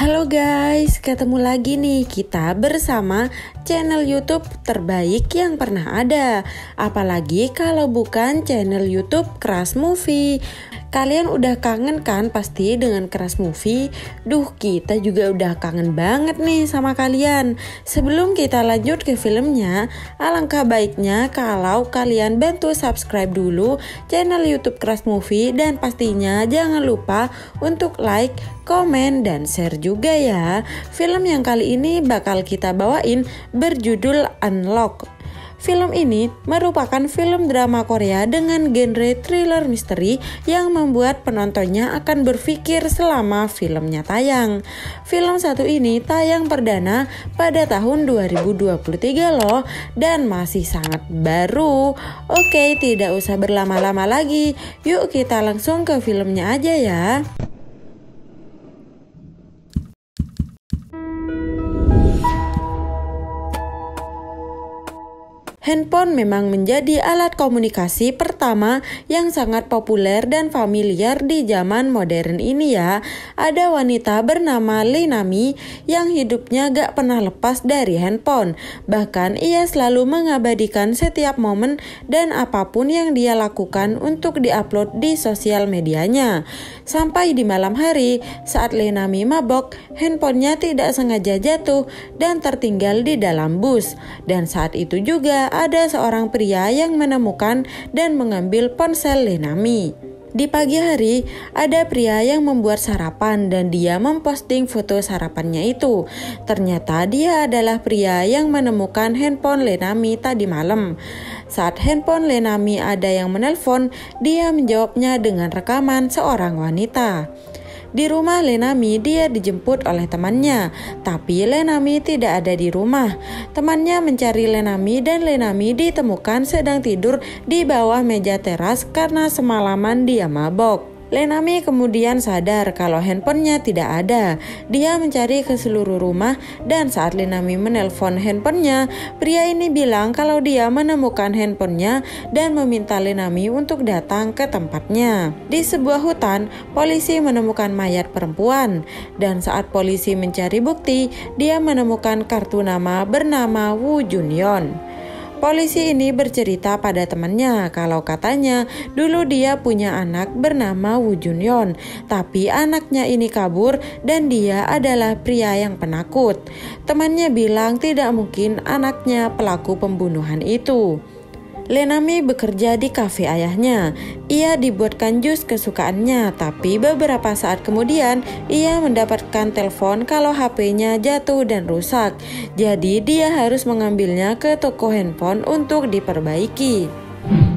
Halo guys, ketemu lagi nih kita bersama channel YouTube terbaik yang pernah ada. Apalagi kalau bukan channel YouTube Crush Movie. Kalian udah kangen kan pasti dengan Crush Movie? Duh, kita juga udah kangen banget nih sama kalian. Sebelum kita lanjut ke filmnya, alangkah baiknya kalau kalian bantu subscribe dulu channel YouTube Crush Movie. Dan pastinya jangan lupa untuk like, komen, dan share juga ya. Film yang kali ini bakal kita bawain berjudul Unlock. Film ini merupakan film drama Korea dengan genre thriller misteri yang membuat penontonnya akan berpikir selama filmnya tayang. Film satu ini tayang perdana pada tahun 2023 loh, dan masih sangat baru. Oke, tidak usah berlama-lama lagi. Yuk kita langsung ke filmnya aja ya. Handphone memang menjadi alat komunikasi pertama yang sangat populer dan familiar di zaman modern ini ya. Ada wanita bernama Lee Nami yang hidupnya gak pernah lepas dari handphone. Bahkan ia selalu mengabadikan setiap momen dan apapun yang dia lakukan untuk diupload di sosial medianya. Sampai di malam hari saat Lee Nami mabok, handphonenya tidak sengaja jatuh dan tertinggal di dalam bus. Dan saat itu juga ada seorang pria yang menemukan dan mengambil ponsel Lee Nami. Di pagi hari, ada pria yang membuat sarapan dan dia memposting foto sarapannya itu. Ternyata dia adalah pria yang menemukan handphone Lee Nami tadi malam. Saat handphone Lee Nami ada yang menelpon, dia menjawabnya dengan rekaman seorang wanita. Di rumah Lee Nami, dia dijemput oleh temannya, tapi Lee Nami tidak ada di rumah. Temannya mencari Lee Nami dan Lee Nami ditemukan sedang tidur di bawah meja teras karena semalaman dia mabok. Lee Nami kemudian sadar kalau handphonenya tidak ada. Dia mencari ke seluruh rumah dan saat Lee Nami menelpon handphonenya, pria ini bilang kalau dia menemukan handphonenya dan meminta Lee Nami untuk datang ke tempatnya. Di sebuah hutan, polisi menemukan mayat perempuan dan saat polisi mencari bukti, dia menemukan kartu nama bernama Woo Junyeon. Polisi ini bercerita pada temannya kalau katanya dulu dia punya anak bernama Woo Junyeon, tapi anaknya ini kabur dan dia adalah pria yang penakut. Temannya bilang tidak mungkin anaknya pelaku pembunuhan itu. Lee Nami bekerja di kafe ayahnya. Ia dibuatkan jus kesukaannya, tapi beberapa saat kemudian ia mendapatkan telepon kalau HP-nya jatuh dan rusak. Jadi dia harus mengambilnya ke toko handphone untuk diperbaiki.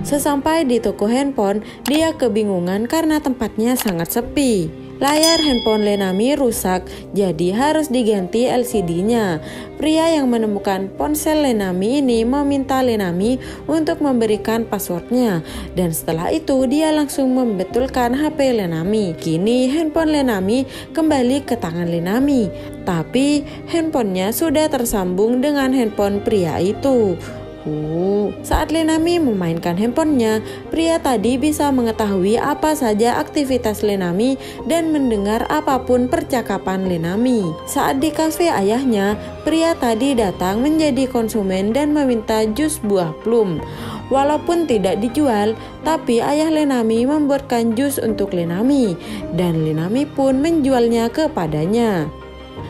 Sesampai di toko handphone, dia kebingungan karena tempatnya sangat sepi. Layar handphone Lee Nami rusak, jadi harus diganti LCD-nya. Pria yang menemukan ponsel Lee Nami ini meminta Lee Nami untuk memberikan passwordnya. Dan setelah itu dia langsung membetulkan HP Lee Nami. Kini handphone Lee Nami kembali ke tangan Lee Nami. Tapi handphonenya sudah tersambung dengan handphone pria itu. Saat Lee Nami memainkan handphonenya, pria tadi bisa mengetahui apa saja aktivitas Lee Nami dan mendengar apapun percakapan Lee Nami. Saat di kafe ayahnya, pria tadi datang menjadi konsumen dan meminta jus buah plum. Walaupun tidak dijual, tapi ayah Lee Nami membuatkan jus untuk Lee Nami dan Lee Nami pun menjualnya kepadanya.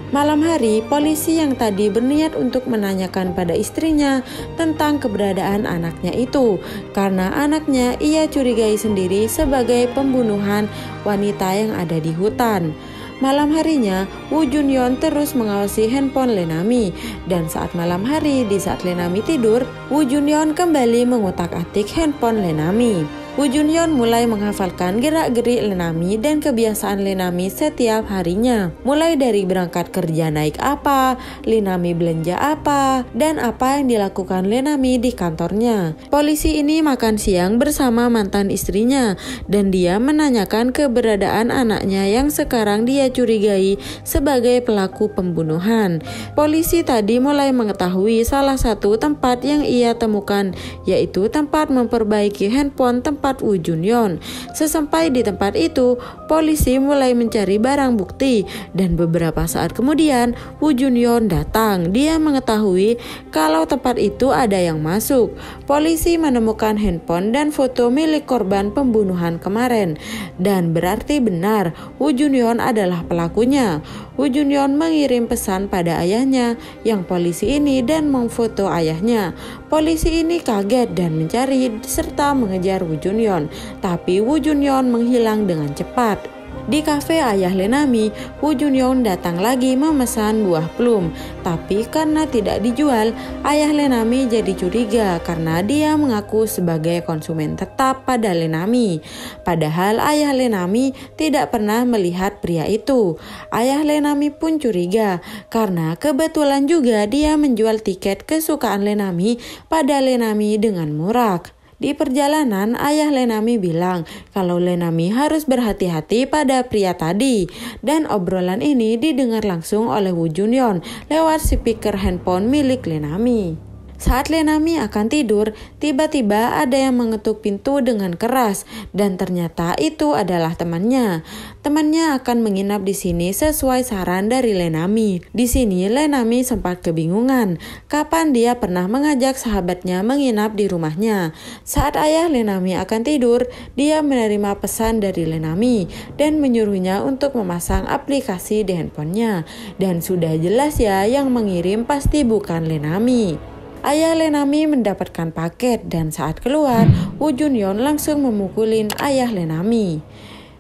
Malam hari, polisi yang tadi berniat untuk menanyakan pada istrinya tentang keberadaan anaknya itu, karena anaknya ia curigai sendiri sebagai pembunuhan wanita yang ada di hutan. Malam harinya, Woo Junyeon terus mengawasi handphone Lee Nami, dan saat malam hari di saat Lee Nami tidur, Woo Junyeon kembali mengutak-atik handphone Lee Nami. Woo Junyeon mulai menghafalkan gerak-gerik Lee Nami dan kebiasaan Lee Nami setiap harinya. Mulai dari berangkat kerja naik apa, Lee Nami belanja apa, dan apa yang dilakukan Lee Nami di kantornya. Polisi ini makan siang bersama mantan istrinya dan dia menanyakan keberadaan anaknya yang sekarang dia curigai sebagai pelaku pembunuhan. Polisi tadi mulai mengetahui salah satu tempat yang ia temukan, yaitu tempat memperbaiki handphone tempat tempat Woo Junyon. Sesampai di tempat itu, polisi mulai mencari barang bukti dan beberapa saat kemudian Woo Junyon datang. Dia mengetahui kalau tempat itu ada yang masuk. Polisi menemukan handphone dan foto milik korban pembunuhan kemarin dan berarti benar Woo Junyon adalah pelakunya. Woo Junyon mengirim pesan pada ayahnya yang polisi ini dan memfoto ayahnya. Polisi ini kaget dan mencari serta mengejar Woo Junyon, tapi Woo Junyon menghilang dengan cepat. Di kafe ayah Lee Nami, Woo Junyon datang lagi memesan buah plum, tapi karena tidak dijual, ayah Lee Nami jadi curiga karena dia mengaku sebagai konsumen tetap pada Lee Nami. Padahal ayah Lee Nami tidak pernah melihat pria itu. Ayah Lee Nami pun curiga karena kebetulan juga dia menjual tiket kesukaan Lee Nami pada Lee Nami dengan murah. Di perjalanan, ayah Lee Nami bilang kalau Lee Nami harus berhati-hati pada pria tadi. Dan obrolan ini didengar langsung oleh Woo Junyon lewat speaker handphone milik Lee Nami. Saat Lee Nami akan tidur, tiba-tiba ada yang mengetuk pintu dengan keras dan ternyata itu adalah temannya. Temannya akan menginap di sini sesuai saran dari Lee Nami. Di sini Lee Nami sempat kebingungan kapan dia pernah mengajak sahabatnya menginap di rumahnya. Saat ayah Lee Nami akan tidur, dia menerima pesan dari Lee Nami dan menyuruhnya untuk memasang aplikasi di handphonenya. Dan sudah jelas ya yang mengirim pasti bukan Lee Nami. Ayah Lee Nami mendapatkan paket dan saat keluar, Woo Junyon langsung memukulin ayah Lee Nami.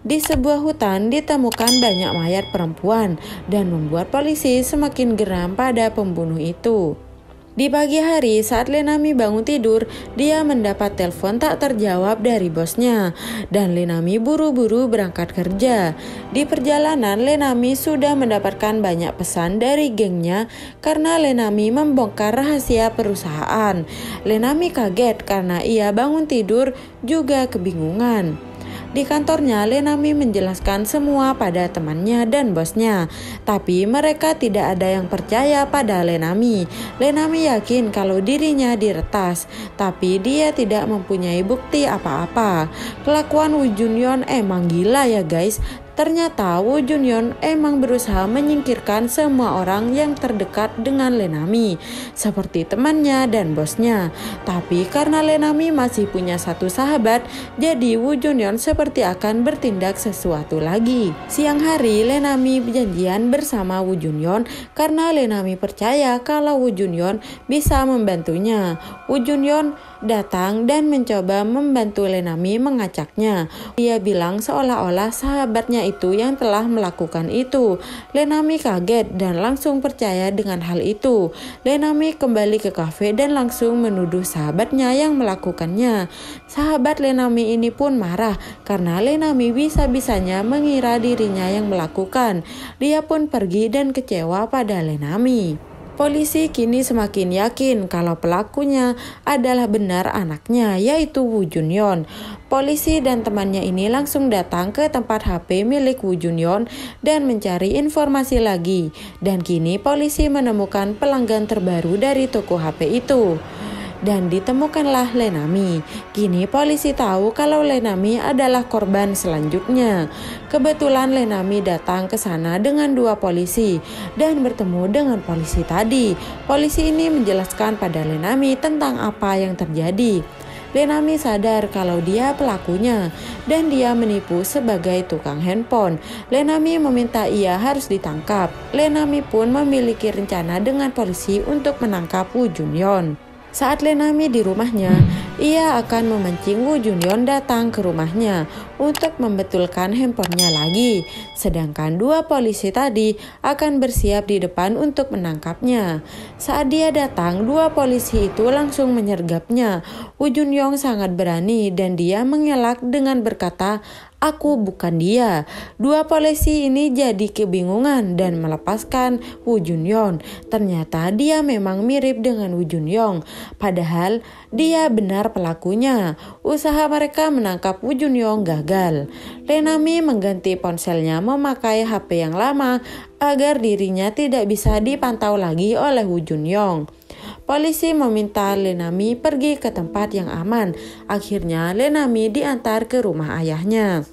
Di sebuah hutan ditemukan banyak mayat perempuan dan membuat polisi semakin geram pada pembunuh itu. Di pagi hari saat Lee Nami bangun tidur, dia mendapat telepon tak terjawab dari bosnya dan Lee Nami buru-buru berangkat kerja. Di perjalanan Lee Nami sudah mendapatkan banyak pesan dari gengnya karena Lee Nami membongkar rahasia perusahaan. Lee Nami kaget karena ia bangun tidur juga kebingungan. Di kantornya, Lee Nami menjelaskan semua pada temannya dan bosnya. Tapi mereka tidak ada yang percaya pada Lee Nami. Lee Nami yakin kalau dirinya diretas, tapi dia tidak mempunyai bukti apa-apa. Kelakuan Woo Junyon emang gila ya guys. Ternyata Woo Junyon emang berusaha menyingkirkan semua orang yang terdekat dengan Lee Nami, seperti temannya dan bosnya. Tapi karena Lee Nami masih punya satu sahabat, jadi Woo Junyon seperti akan bertindak sesuatu lagi. Siang hari, Lee Nami janjian bersama Woo Junyon karena Lee Nami percaya kalau Woo Junyon bisa membantunya. Woo Junyon datang dan mencoba membantu Lee Nami mengacaknya. Dia bilang seolah-olah sahabatnya itu yang telah melakukan itu. Lee Nami kaget dan langsung percaya dengan hal itu. Lee Nami kembali ke kafe dan langsung menuduh sahabatnya yang melakukannya. Sahabat Lee Nami ini pun marah karena Lee Nami bisa-bisanya mengira dirinya yang melakukan. Dia pun pergi dan kecewa pada Lee Nami. Polisi kini semakin yakin kalau pelakunya adalah benar anaknya, yaitu Woo Junyon. Polisi dan temannya ini langsung datang ke tempat HP milik Woo Junyon dan mencari informasi lagi. Dan kini polisi menemukan pelanggan terbaru dari toko HP itu. Dan ditemukanlah Lee Nami. Kini polisi tahu kalau Lee Nami adalah korban selanjutnya. Kebetulan Lee Nami datang ke sana dengan 2 polisi dan bertemu dengan polisi tadi. Polisi ini menjelaskan pada Lee Nami tentang apa yang terjadi. Lee Nami sadar kalau dia pelakunya dan dia menipu sebagai tukang handphone. Lee Nami meminta ia harus ditangkap. Lee Nami pun memiliki rencana dengan polisi untuk menangkap Woo Junyon. Saat Lee Nami di rumahnya, ia akan memancing Woo Junyon datang ke rumahnya untuk membetulkan handphonenya lagi. Sedangkan 2 polisi tadi akan bersiap di depan untuk menangkapnya. Saat dia datang, 2 polisi itu langsung menyergapnya. Woo Junyon sangat berani dan dia mengelak dengan berkata, "Aku bukan dia." 2 polisi ini jadi kebingungan dan melepaskan Woo Junyon. Ternyata dia memang mirip dengan Woo Junyon. Padahal dia benar pelakunya. Usaha mereka menangkap Woo Junyon gagal. Lee Nami mengganti ponselnya memakai HP yang lama agar dirinya tidak bisa dipantau lagi oleh Woo Junyon. Polisi meminta Lenami pergi ke tempat yang aman. Akhirnya Lenami diantar ke rumah ayahnya.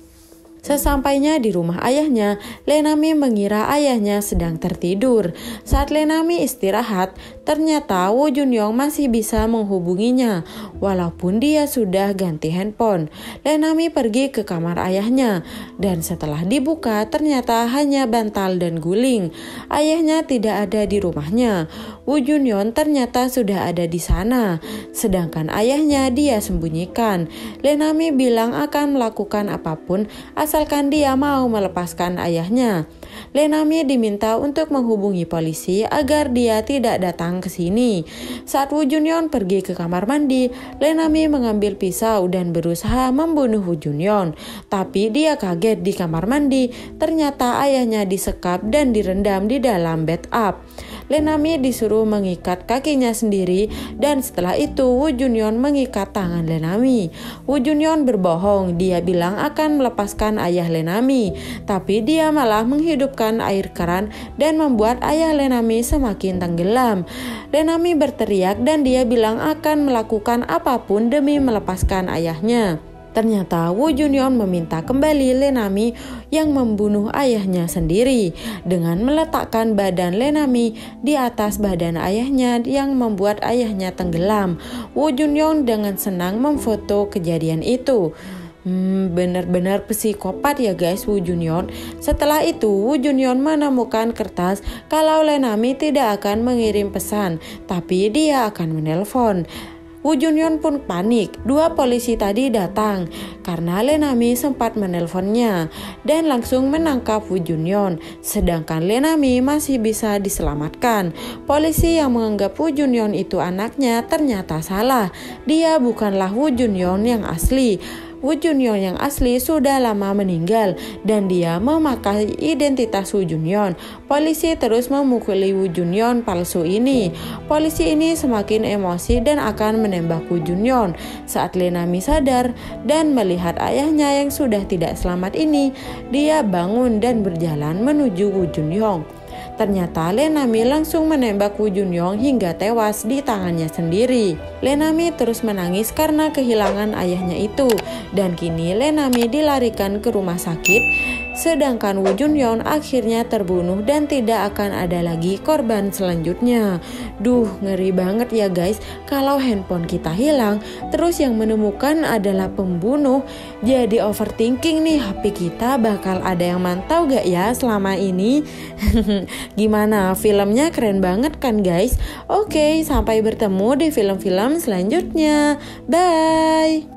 Sesampainya di rumah ayahnya, Lenami mengira ayahnya sedang tertidur. Saat Lenami istirahat, ternyata Woo Junyoung masih bisa menghubunginya, walaupun dia sudah ganti handphone. Lenami pergi ke kamar ayahnya, dan setelah dibuka ternyata hanya bantal dan guling. Ayahnya tidak ada di rumahnya. Woo Junyoung ternyata sudah ada di sana, sedangkan ayahnya dia sembunyikan. Lenami bilang akan melakukan apapun asalkan dia mau melepaskan ayahnya. Lenami diminta untuk menghubungi polisi agar dia tidak datang ke sini. Saat Woo Junyoung pergi ke kamar mandi, Lenami mengambil pisau dan berusaha membunuh Woo Junyoung. Tapi dia kaget di kamar mandi, ternyata ayahnya disekap dan direndam di dalam bathtub. Lenami disuruh mengikat kakinya sendiri dan setelah itu Woo Junyoung mengikat tangan Lenami. Woo Junyoung berbohong, dia bilang akan melepaskan ayah Lenami, tapi dia malah menghidupkan air keran dan membuat ayah Lenami semakin tenggelam. Lenami berteriak dan dia bilang akan melakukan apapun demi melepaskan ayahnya. Ternyata Woo Junyoung meminta kembali Lenami yang membunuh ayahnya sendiri dengan meletakkan badan Lenami di atas badan ayahnya yang membuat ayahnya tenggelam. Woo Junyoung dengan senang memfoto kejadian itu. Benar-benar psikopat ya guys Woo Junyoung. Setelah itu Woo Junyoung menemukan kertas kalau Lenami tidak akan mengirim pesan, tapi dia akan menelpon. Woo Junyoung pun panik. Dua polisi tadi datang karena Lenami sempat menelponnya dan langsung menangkap Woo Junyoung. Sedangkan Lenami masih bisa diselamatkan. Polisi yang menganggap Woo Junyoung itu anaknya ternyata salah. Dia bukanlah Woo Junyoung yang asli. Woo Junyoung yang asli sudah lama meninggal dan dia memakai identitas Woo Junyoung. Polisi terus memukuli Woo Junyoung palsu ini. Polisi ini semakin emosi dan akan menembak Woo Junyoung. Saat Lenami sadar dan melihat ayahnya yang sudah tidak selamat ini, dia bangun dan berjalan menuju Woo Junyoung. Ternyata Lenami langsung menembak Woo Junyoung hingga tewas di tangannya sendiri. Lenami terus menangis karena kehilangan ayahnya itu, dan kini Lenami dilarikan ke rumah sakit, sedangkan Woo Junyoung akhirnya terbunuh dan tidak akan ada lagi korban selanjutnya. Duh, ngeri banget ya guys, kalau handphone kita hilang, terus yang menemukan adalah pembunuh. Jadi overthinking nih, HP kita bakal ada yang mantau gak ya selama ini? Gimana, filmnya keren banget kan guys? Oke, sampai bertemu di film-film selanjutnya. Bye!